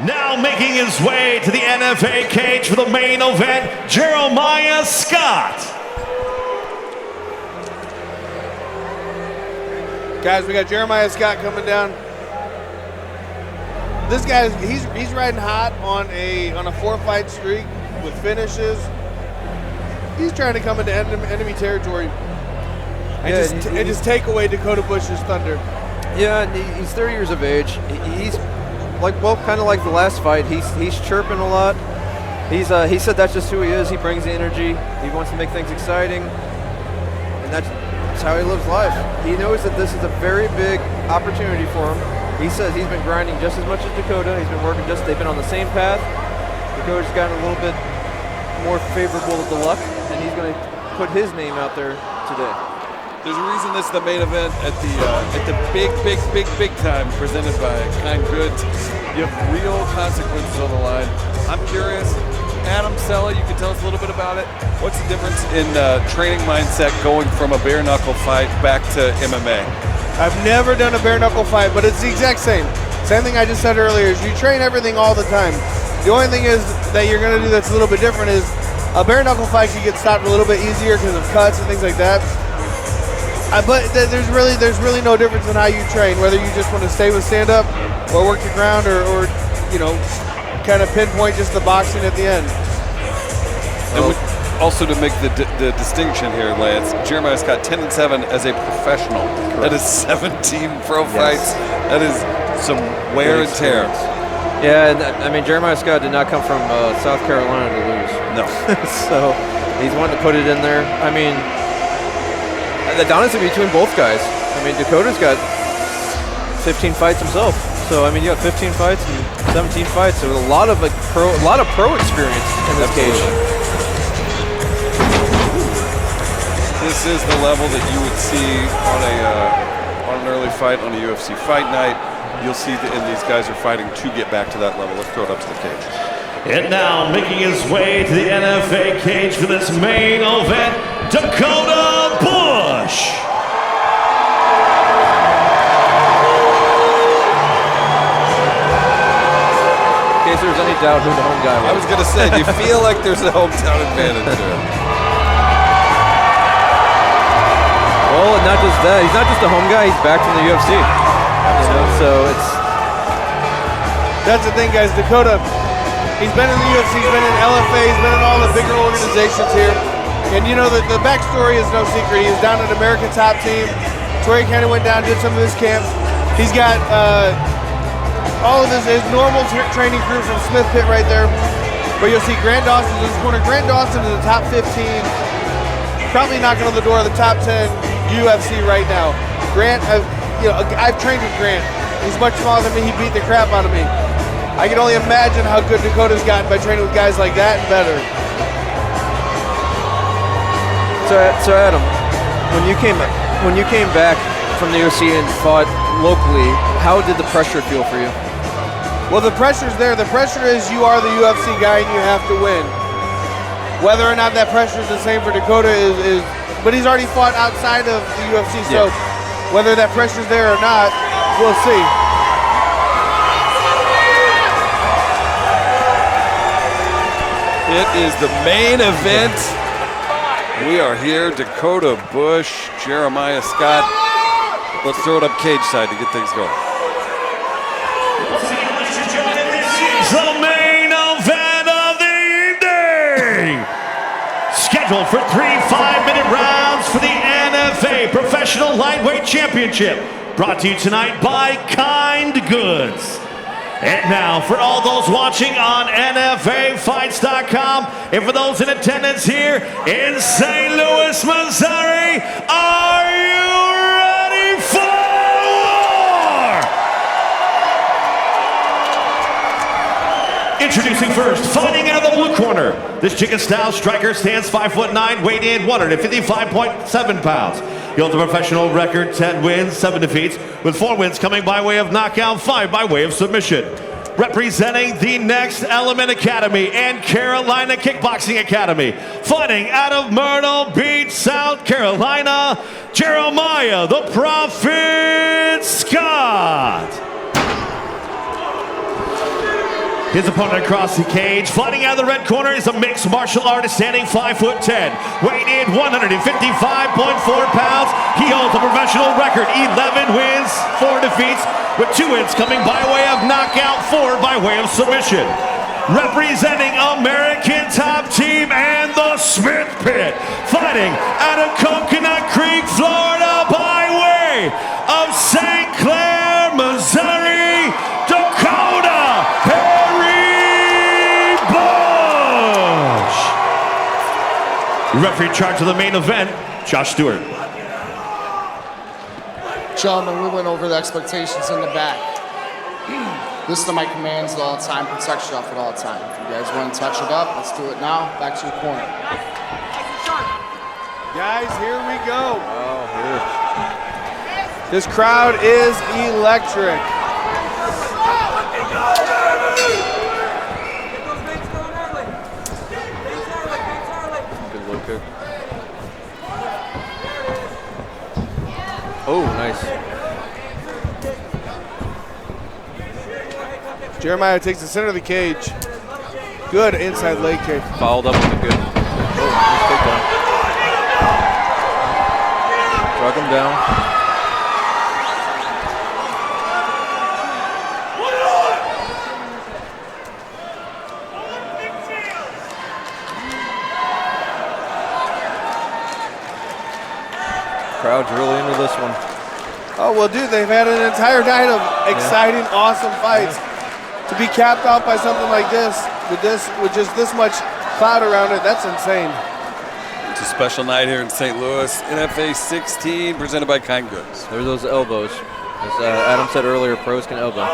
Now making his way to the NFA cage for the main event, Jeremiah Scott. Guys, we got Jeremiah Scott coming down. This guy, he's riding hot on a 4-fight streak with finishes. He's trying to come into enemy territory and just take away Dakota Bush's thunder. Yeah, and he's 30 years of age. He's kind of like the last fight. He's chirping a lot. He said that's just who he is. He brings the energy. He wants to make things exciting, and that's how he lives life. He knows that this is a very big opportunity for him. He says he's been grinding just as much as Dakota. He's been working they've been on the same path. Dakota's gotten a little bit more favorable with the luck, and he's going to put his name out there today. There's a reason this is the main event at the big time presented by Kind Goods. You have real consequences on the line. I'm curious, Adam Sella, you can tell us a little bit about it. What's the difference in training mindset going from a bare knuckle fight back to MMA? I've never done a bare knuckle fight, but it's the exact same. Same thing I just said earlier is you train everything all the time. The only thing is that you're going to do that's a little bit different is a bare knuckle fight can get stopped a little bit easier because of cuts and things like that. But there's really no difference in how you train, whether you just want to stay with stand-up or work the ground or you know, kind of pinpoint just the boxing at the end. And also to make the distinction here, Lance, Jeremiah Scott 10-7 as a professional. Correct. That is 17 pro fights. That is some wear and tear. Yeah, I mean, Jeremiah Scott did not come from South Carolina to lose. No. So he's wanting to put it in there. I mean, honestly, between both guys, I mean, Dakota's got 15 fights himself. So I mean, you got 15 fights and 17 fights. So a lot of pro experience in this cage. This is the level that you would see on an early fight on a UFC fight night. You'll see and these guys are fighting to get back to that level. Let's throw it up to the cage. And now making his way to the NFA cage for this main event, Dakota Bush. In case there's any doubt who the home guy was. I was going to say, do you feel like there's a hometown advantage there? Well, not just that. He's not just a home guy. He's back from the UFC. You know, so that's the thing, guys. Dakota, he's been in the UFC, he's been in LFA, he's been in all the bigger organizations here. And you know, the backstory is no secret. He was down at American Top Team. Troy kind of went down, did some of his camps. He's got all of his normal training crew from Smith Pit right there. But you'll see Grant Dawson in his corner. Grant Dawson is the top 15, probably knocking on the door of the top 10 UFC right now. Grant, I've trained with Grant. He's much smaller than me. He beat the crap out of me. I can only imagine how good Dakota's gotten by training with guys like that and better. So Adam, when you came back from the UFC and fought locally, how did the pressure feel for you? Well, the pressure's there. The pressure is you are the UFC guy and you have to win. Whether or not that pressure is the same for Dakota is but he's already fought outside of the UFC, so whether that pressure's there or not, we'll see. It is the main event. We are here, Dakota Bush, Jeremiah Scott. Let's throw it up cage side to get things going. The main event of the evening. Scheduled for 3 5-minute rounds for the NFA Professional Lightweight Championship. Brought to you tonight by Kind Goods. And now, for all those watching on NFAfights.com, and for those in attendance here in St. Louis, Missouri, are you ready for war? Introducing first, fighting out of the blue corner. This chicken-style striker stands 5'9", weighed in 155.7 pounds. He holds a professional record, 10 wins, 7 defeats, with 4 wins coming by way of knockout, 5 by way of submission. Representing the Next Element Academy and Carolina Kickboxing Academy, fighting out of Myrtle Beach, South Carolina, Jeremiah the Prophet Scott. His opponent across the cage, fighting out of the red corner, is a mixed martial artist standing 5'10", weighing in 155.4 pounds. He holds a professional record, 11 wins, 4 defeats, with 2 wins coming by way of knockout, 4 by way of submission. Representing American Top Team and the Smith Pit, fighting out of Coconut Creek, Florida, by way of St. Clair, Missouri, Dakota, Harry Bush. Referee in charge of the main event, Josh Stewart. Gentlemen, we went over the expectations in the back. Listen to my commands at all time, protect yourself at all time. If you guys want to touch it up, let's do it now. Back to the corner. Guys, here we go. Oh, here. This crowd is electric. Good low kick. Oh, nice. Jeremiah takes the center of the cage. Good inside leg kick. Fouled up with a good. Oh, nice takedown. Drug him down. Crowd's really into this one. Oh, well, dude, they've had an entire night of exciting, awesome fights. To be capped off by something like this, with just this much cloud around it, that's insane. It's a special night here in St. Louis. NFA 16 presented by Kind Goods. There's those elbows. As Adam said earlier, pros can elbow.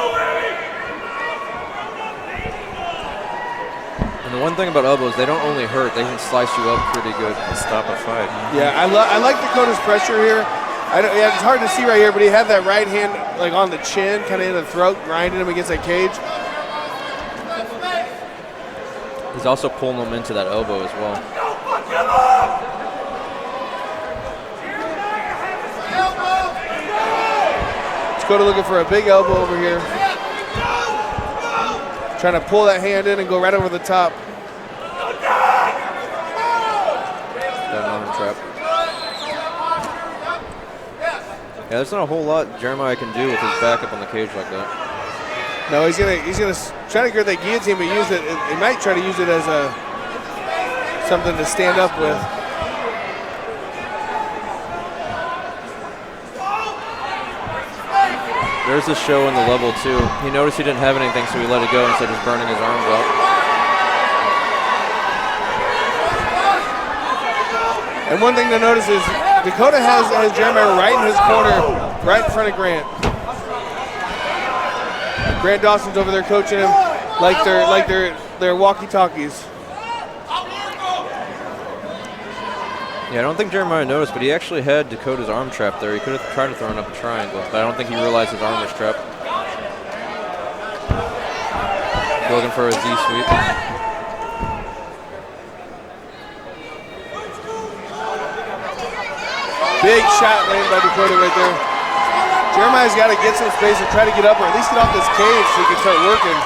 And the one thing about elbows, they don't only hurt, they can slice you up pretty good and stop a fight. Yeah, I like Dakota's pressure here. Yeah, it's hard to see right here, but he had that right hand like on the chin, kind of in the throat, grinding him against that cage. He's also pulling them into that elbow as well. Dakota looking for a big elbow over here. Trying to pull that hand in and go right over the top. That arm trap. Yeah, there's not a whole lot Jeremiah can do with his back up on the cage like that. No, he's gonna try to get that guillotine, but use it. He might try to use it as something to stand up with. There's a show in the level too. He noticed he didn't have anything, so he let it go instead of just burning his arms up. And one thing to notice is Dakota has Jeremiah right in his corner, right in front of Grant. Grant Dawson's over there coaching him like they're walkie-talkies. Yeah, I don't think Jeremiah noticed, but he actually had Dakota's arm trapped there. He could have tried to throw up a triangle, but I don't think he realized his arm was trapped. Looking for a Z-sweep. Big shot landed by Dakota right there. Jeremiah's got to get some space and try to get up, or at least get off this cage so he can start working.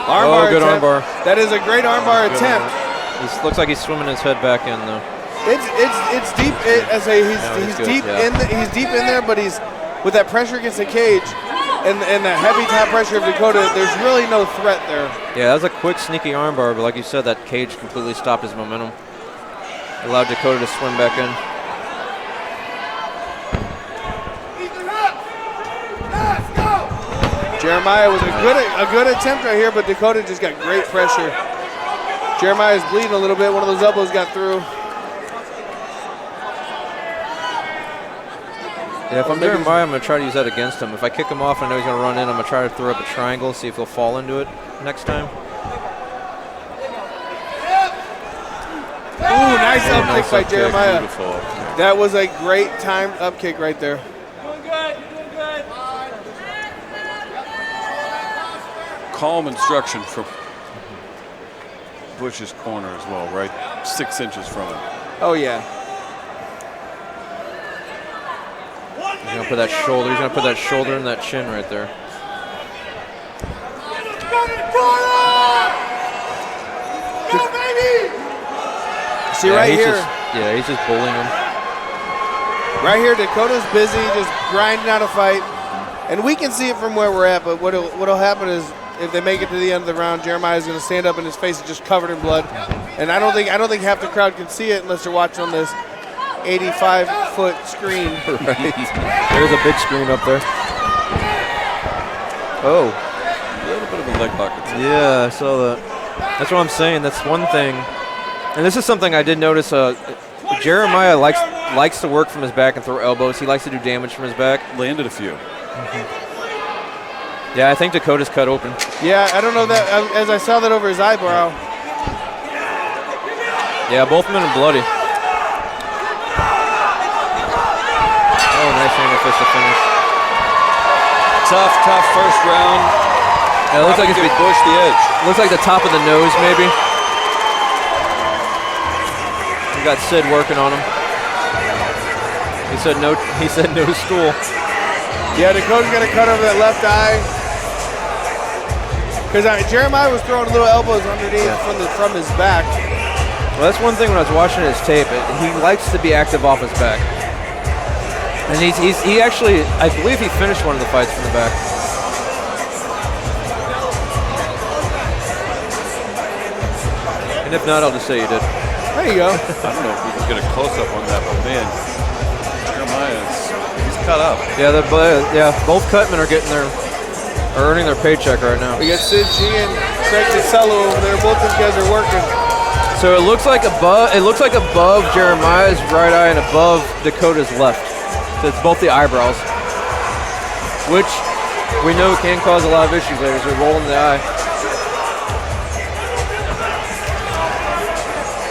Armbar good attempt. armbar. That is a great armbar attempt. Looks like he's swimming his head back in though. It's deep. He's deep in. He's deep in there, but he's with that pressure against the cage and the heavy top pressure of Dakota. There's really no threat there. Yeah, that was a quick, sneaky armbar, but like you said, that cage completely stopped his momentum. Allowed Dakota to swim back in. Jeremiah with a good attempt right here, but Dakota just got great pressure. Jeremiah's bleeding a little bit. One of those elbows got through. Yeah, if I'm Jeremiah, I'm going to try to use that against him. If I kick him off, I know he's going to run in. I'm going to try to throw up a triangle, see if he'll fall into it next time. Ooh, nice up kick by Jeremiah. Beautiful. That was a great timed up kick right there. Calm instruction from Bush's corner as well, right? 6 inches from him. Oh, yeah. He's going to gonna put that shoulder. He's gonna put that shoulder and that chin right there. See right here. He's just bullying him. Right here, Dakota's busy, just grinding out a fight, and we can see it from where we're at. But what'll happen is, if they make it to the end of the round, Jeremiah's going to stand up and his face is just covered in blood. And I don't think half the crowd can see it unless they're watching on this 85-foot screen. Right. There's a big screen up there. Oh. A little bit of a leg lock. Yeah, I saw that. That's what I'm saying. That's one thing. And this is something I did notice. Jeremiah likes to work from his back and throw elbows. He likes to do damage from his back. Landed a few. Yeah, I think Dakota's cut open. Yeah, I don't know that. As I saw that over his eyebrow. Yeah, both men are bloody. Oh, nice hammer fist to finish. Tough first round. Yeah, it looks like it's pushed the edge. Looks like the top of the nose, maybe. We got Sid working on him. He said no stool. Yeah, Dakota's got to cut over that left eye. Because Jeremiah was throwing little elbows underneath from his back. Well, that's one thing when I was watching his tape. He likes to be active off his back. And he actually, I believe he finished one of the fights from the back. And if not, I'll just say you did. There you go. I don't know if we can get a close-up on that, but man, he's cut up. Yeah, both cutmen are earning their paycheck right now. We got Sid G and Craig Ticello over there. Both these guys are working. So it looks like above Jeremiah's right eye and above Dakota's left. So it's both the eyebrows, which we know can cause a lot of issues later. So rolling the eye.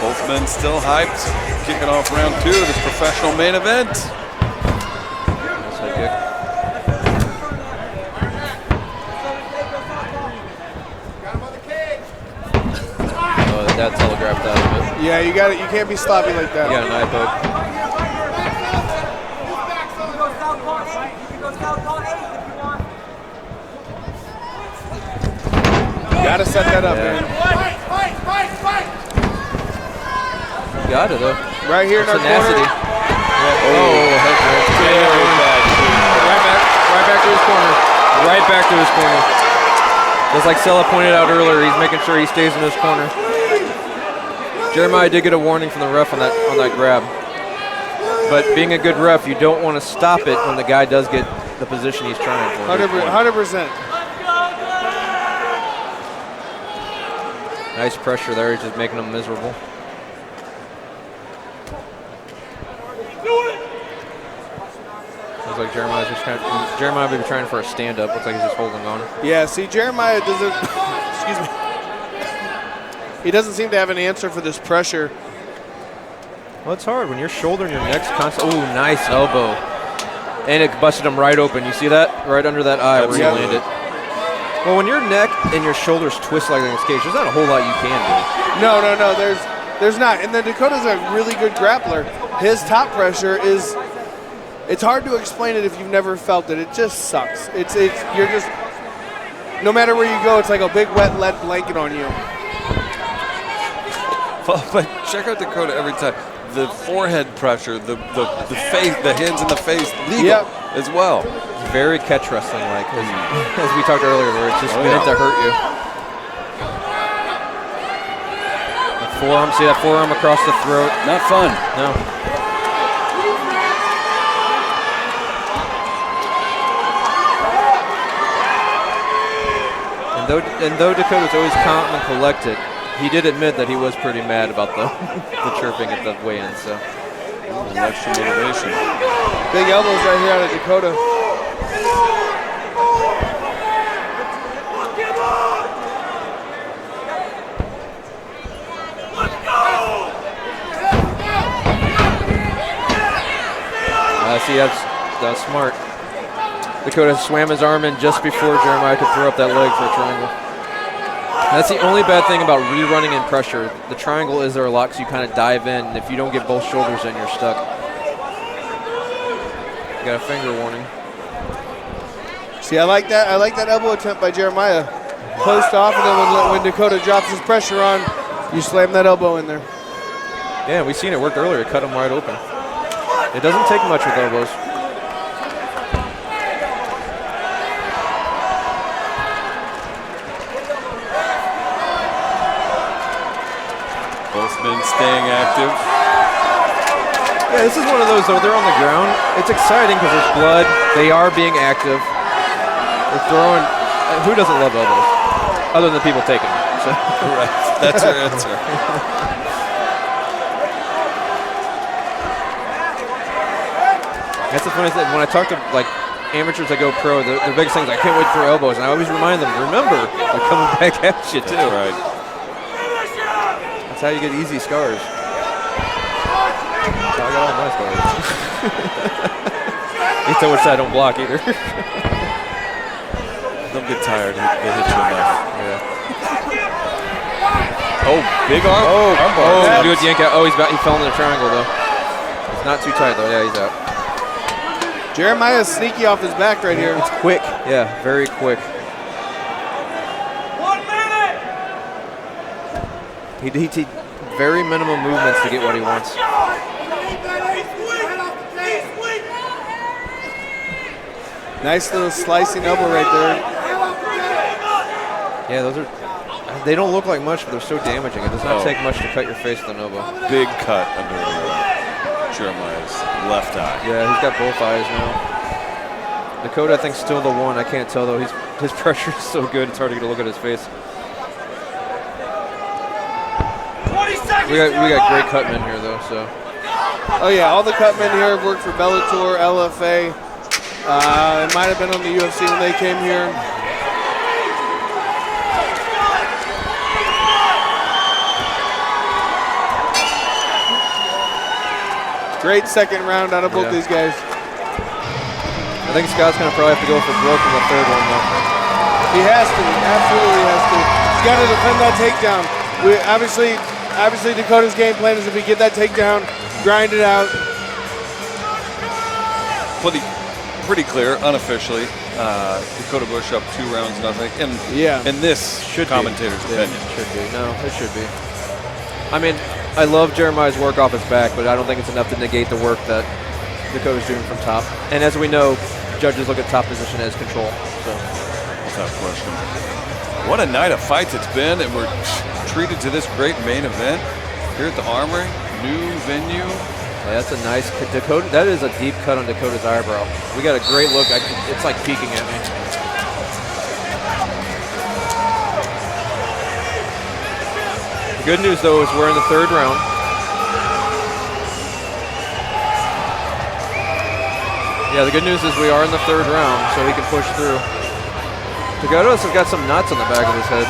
Both men still hyped. Kicking off round 2 of this professional main event. That's a kick. Oh, that telegraphed that a bit. Yeah, you got it. You can't be sloppy like that. You got an eye poke. Got to set that up, man. Got it though. Right here in our Tenacity. corner. Yeah. Right back to his corner. Right back to his corner. Just like Sella pointed out earlier, he's making sure he stays in his corner. Jeremiah did get a warning from the ref on that grab. But being a good ref, you don't want to stop it when the guy does get the position he's trying for. 100%. Nice pressure there. He's just making him miserable. Looks like Jeremiah may be trying for a stand-up. Looks like he's just holding on. Yeah, see, Jeremiah doesn't, excuse me. He doesn't seem to have an answer for this pressure. Well, it's hard when your shoulder and your neck's constant. Oh, nice elbow. And it busted him right open. You see that? Right under that eye where he landed. Well, when your neck and your shoulders twist like this cage, there's not a whole lot you can do. No, there's not. And then Dakota's a really good grappler. His top pressure is, it's hard to explain it if you've never felt it. It just sucks. You're just, no matter where you go, it's like a big wet lead blanket on you. But check out Dakota every time. The forehead pressure, the face, the hands in the face, legal as well. It's very catch wrestling like, as we talked earlier, where it's just meant to hurt you. The forearm, see that forearm across the throat? Not fun. No. And though Dakota's always calm and collected, he did admit that he was pretty mad about the chirping at the weigh-in. So extra motivation. Big elbows right here out of Dakota. See, that's smart. Dakota swam his arm in just before Jeremiah could throw up that leg for a triangle. That's the only bad thing about rerunning in pressure. The triangle is there a lot, so you kind of dive in, and if you don't get both shoulders in, you're stuck. Got a finger warning. See, I like that. I like that elbow attempt by Jeremiah. Post off, and then when Dakota drops his pressure on, you slam that elbow in there. Yeah, we seen it worked earlier. Cut him wide open. It doesn't take much with elbows. Both men staying active. Yeah, this is one of those, though, they're on the ground. It's exciting because there's blood. They are being active. They're throwing. Who doesn't love elbows? Other than the people taking them. So. Right. That's her answer. That's the funny thing. When I talk to like amateurs that go pro, the biggest thing is I can't wait for elbows, and I always remind them, remember, they're coming back at you too. That's right. That's how you get easy scars. That's how I got all my scars. You tell which side I don't block either. Don't get tired. They hit you enough. Yeah. Oh, big arm. Oh, good yank out. Oh, he fell in the triangle though. It's not too tight though. Yeah, he's out. Jeremiah's sneaky off his back right here. It's quick. Yeah, very quick. 1 minute. He very minimum movements to get what he wants. Nice little slicing elbow right there. Yeah, those are. They don't look like much, but they're so damaging. It does not take much to cut your face with an elbow. Big cut under Jeremiah's left eye. Yeah, he's got both eyes now. Dakota, I think, still the one. I can't tell though. His pressure is so good. It's hard to get a look at his face. 20 seconds. We got great cutmen here though. So Oh yeah, all the cutmen here have worked for Bellator, LFA. It might have been on the UFC when they came here. Great second round out of both these guys. I think Scott's gonna probably have to go for broke in the third one though. He has to, absolutely has to. He's got to defend that takedown. Obviously Dakota's game plan is if we get that takedown, grind it out. Pretty clear, unofficially. Dakota Bush up 2 rounds, nothing. In this commentator's opinion. Should be. No, it should be. I mean, I love Jeremiah's work off his back, but I don't think it's enough to negate the work that Dakota's doing from top. And as we know, judges look at top position as control. So, without question. What a night of fights it's been, and we're treated to this great main event here at the Armory. New venue. yeah, that's a nice Dakota. That is a deep cut on Dakota's eyebrow. We got a great look. It's like peeking at me. The good news, though, is we're in the third round. Yeah, the good news is we are in the third round, so he can push through. Dakota's has got some nuts on the back of his head.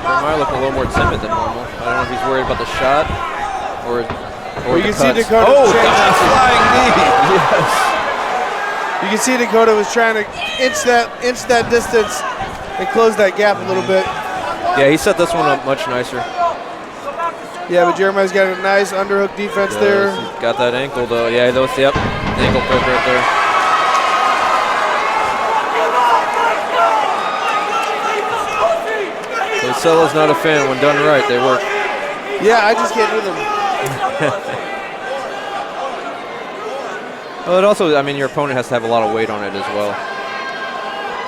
Jeremiah looking a little more timid than normal. I don't know if he's worried about the shot or You can see cuts. Dakota. Flying knee. Yes. You can see Dakota was trying to inch that distance and close that gap a little bit. Yeah, he set this one up much nicer. Yeah, but Jeremiah's got a nice underhook defense there. He's got that ankle though. Yeah, those. Yep, ankle pick right there. Marcelo's not a fan. When done right, they work. Yeah, I just can't do them. Well, it also, I mean, your opponent has to have a lot of weight on it as well.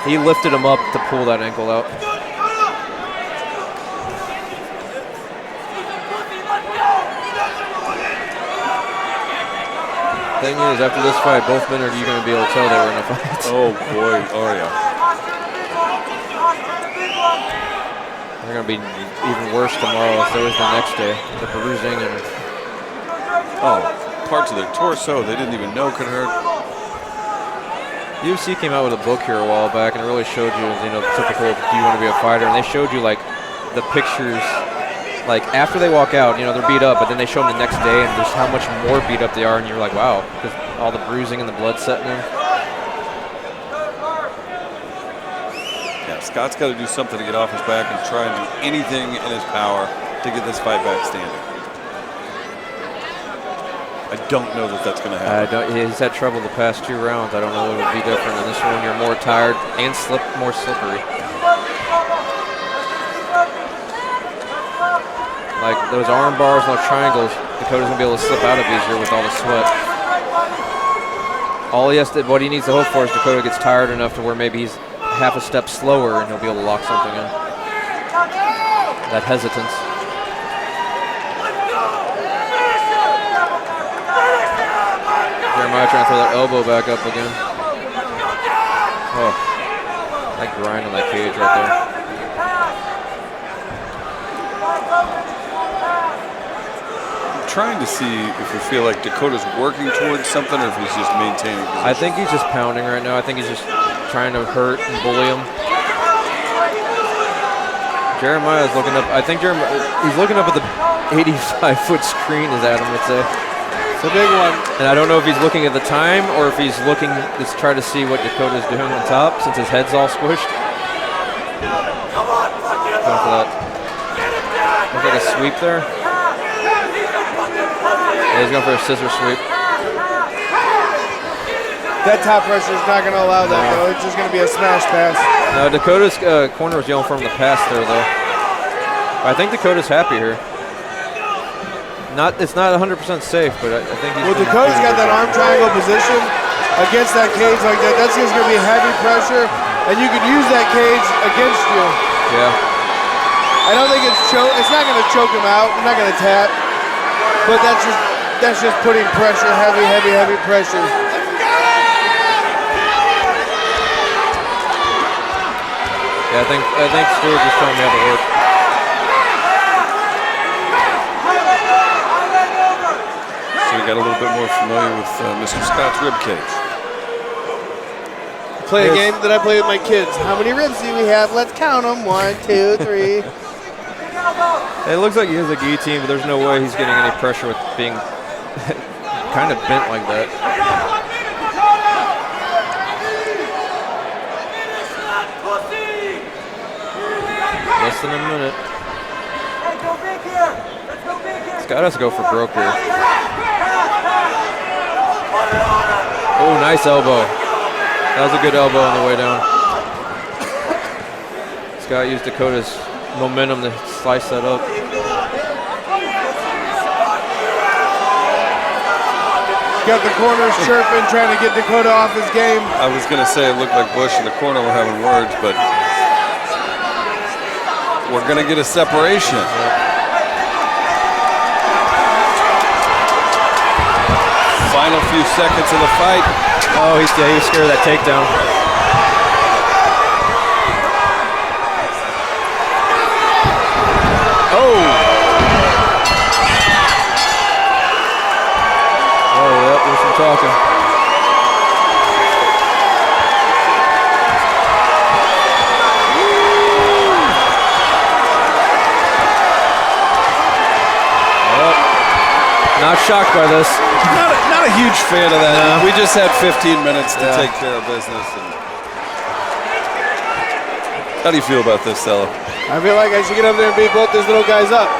He lifted him up to pull that ankle out. Thing is, after this fight, both men are you going to be able to tell they were in a fight. Oh boy, oh yeah. They're going to be even worse tomorrow if there was the next day. The bruising and Parts of their torso they didn't even know could hurt. UFC came out with a book here a while back and it really showed you, typical do you want to be a fighter, and they showed you like the pictures like after they walk out, they're beat up, but then they show them the next day and just how much more beat up they are, and you're like, wow, because all the bruising and the blood setting in. Yeah, Scott's got to do something to get off his back and try and do anything in his power to get this fight back standing. I don't know that that's going to happen. He's had trouble the past 2 rounds. I don't know what would be different in this one. You're more tired and more slippery. Like those arm bars and those triangles, Dakota's gonna be able to slip out of easier with all the sweat. What he needs to hope for is Dakota gets tired enough to where maybe he's half a step slower and he'll be able to lock something in. That hesitance. Jeremiah trying to throw that elbow back up again. Oh, that grind on that cage right there. Trying to see if we feel like Dakota's working towards something or if he's just maintaining position. I think he's just pounding right now. I think he's just trying to hurt and bully him. Jeremiah's looking up. I think he's looking up at the 85-foot screen, as Adam would say. It's a big one. And I don't know if he's looking at the time or if he's looking to try to see what Dakota's doing on top since his head's all squished. Going for that. Looks like a sweep there. Yeah, he's going for a scissor sweep. That top pressure is not going to allow that, though. It's just going to be a smash pass. No, Dakota's corner was yelling for him to pass there, though. I think Dakota's happy here. It's not 100% safe, but I think he's... Well, Dakota's got that arm triangle position against that cage like that. That's just going to be heavy pressure, and you can use that cage against you. Yeah. I don't think it's not going to choke him out. It's not going to tap, but that's just putting pressure, heavy pressure. Yeah, I think Stewart just told me how to work. So we got a little bit more familiar with Mr. Scott's rib cage. Play a game that I play with my kids. How many ribs do we have? Let's count them. 1, 2, 3. It looks like he has a guillotine, but there's no way he's getting any pressure with being kind of bent like that. Less than a minute. Scott has to go for broke here. Oh, nice elbow. That was a good elbow on the way down. Scott used Dakota's momentum to slice that up. Got the corners chirping, trying to get Dakota off his game. I was going to say it looked like Bush and the corner were having words, but we're going to get a separation. Final few seconds of the fight. Oh, he was scared of that takedown. Oh, yep, there's some talking. Not shocked by this. Not a huge fan of that. No. We just had 15 minutes to take care of business. And how do you feel about this, Stella? I feel like I should get up there and beat both these little guys up.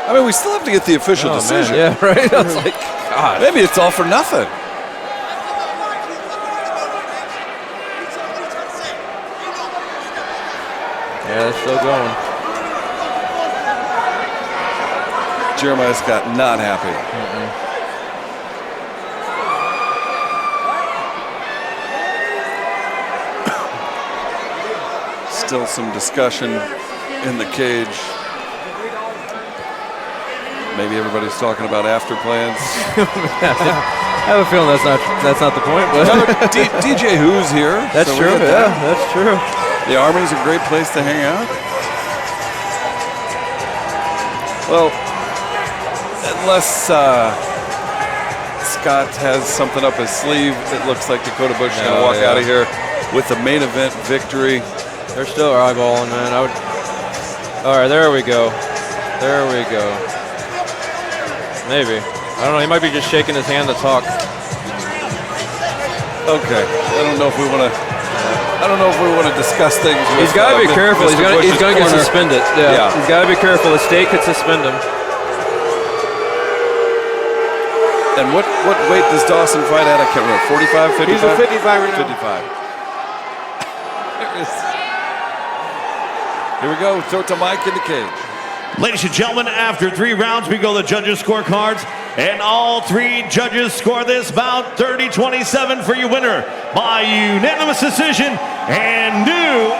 I mean, we still have to get the official decision. Man. Yeah, right? I was like, God. Maybe it's all for nothing. Yeah, they're still going. Jeremiah Scott not happy. Still some discussion in the cage. Maybe everybody's talking about after plans. I have a feeling that's not the point. But DJ Who's here. That's so true. Yeah, that's true. The Armory's a great place to hang out. Well, unless Scott has something up his sleeve, it looks like Dakota Bush is going to walk out of here with the main event victory. They're still eyeballing, man. All right, there we go. There we go. Maybe. I don't know. He might be just shaking his hand to talk. Okay. I don't know if we want to discuss things. He's got to be careful. He's going to get suspended. Yeah. He's got to be careful. The state could suspend him. And what weight does Dawson fight at? I can't remember. 45, 55? He's a 55 right now. 55. Here we go. Throw it to Mike in the cage. Ladies and gentlemen, after 3 rounds, we go to the judges' scorecards, and all 3 judges score this bout 30-27 for your winner by unanimous decision and new